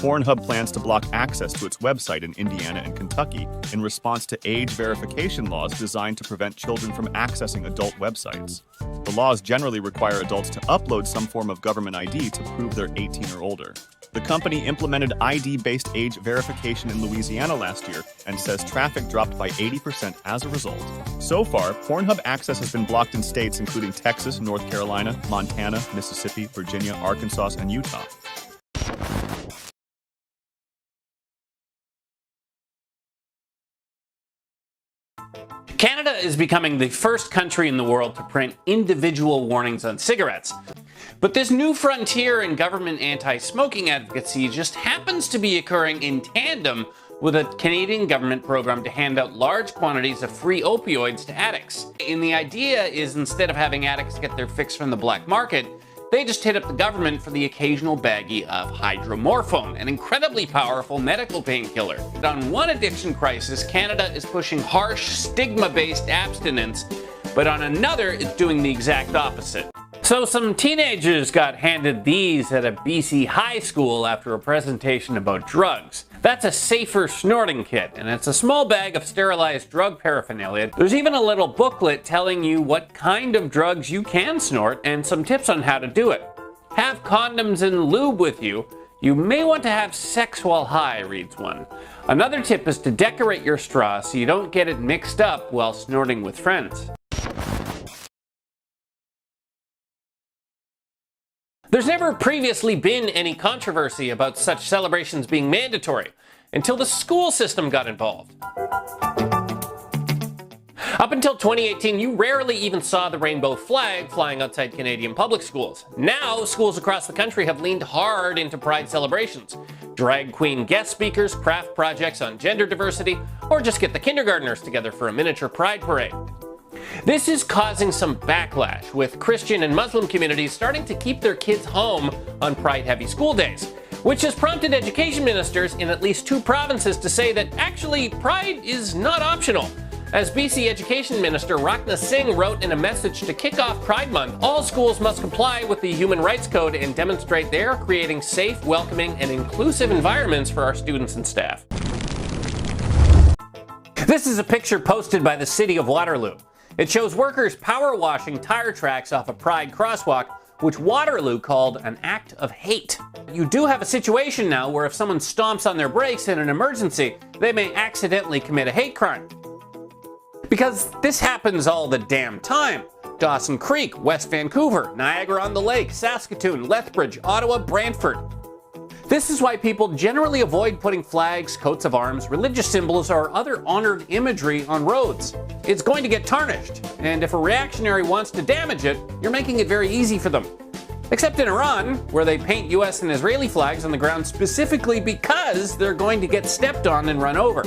Pornhub plans to block access to its website in Indiana and Kentucky in response to age verification laws designed to prevent children from accessing adult websites. The laws generally require adults to upload some form of government ID to prove they're 18 or older. The company implemented ID-based age verification in Louisiana last year and says traffic dropped by 80% as a result. So far, Pornhub access has been blocked in states including Texas, North Carolina, Montana, Mississippi, Virginia, Arkansas, and Utah. Canada is becoming the first country in the world to print individual warnings on cigarettes. But this new frontier in government anti-smoking advocacy just happens to be occurring in tandem with a Canadian government program to hand out large quantities of free opioids to addicts. And the idea is, instead of having addicts get their fix from the black market, they just hit up the government for the occasional baggie of hydromorphone, an incredibly powerful medical painkiller. On one addiction crisis, Canada is pushing harsh, stigma-based abstinence, but on another, it's doing the exact opposite. So some teenagers got handed these at a BC high school after a presentation about drugs. That's a safer snorting kit, and it's a small bag of sterilized drug paraphernalia. There's even a little booklet telling you what kind of drugs you can snort and some tips on how to do it. Have condoms and lube with you. You may want to have sex while high, reads one. Another tip is to decorate your straw so you don't get it mixed up while snorting with friends. There's never previously been any controversy about such celebrations being mandatory, until the school system got involved. Up until 2018, you rarely even saw the rainbow flag flying outside Canadian public schools. Now, schools across the country have leaned hard into Pride celebrations. Drag queen guest speakers, craft projects on gender diversity, or just get the kindergartners together for a miniature Pride parade. This is causing some backlash, with Christian and Muslim communities starting to keep their kids home on Pride-heavy school days, which has prompted education ministers in at least 2 provinces to say that actually Pride is not optional. As BC Education Minister Rakna Singh wrote in a message to kick off Pride Month, all schools must comply with the Human Rights Code and demonstrate they are creating safe, welcoming, and inclusive environments for our students and staff. This is a picture posted by the City of Waterloo. It shows workers power washing tire tracks off a Pride crosswalk, which Waterloo called an act of hate. You do have a situation now where if someone stomps on their brakes in an emergency, they may accidentally commit a hate crime. Because this happens all the damn time. Dawson Creek, West Vancouver, Niagara-on-the-Lake, Saskatoon, Lethbridge, Ottawa, Brantford. This is why people generally avoid putting flags, coats of arms, religious symbols, or other honored imagery on roads. It's going to get tarnished, and if a reactionary wants to damage it, you're making it very easy for them. Except in Iran, where they paint US and Israeli flags on the ground specifically because they're going to get stepped on and run over.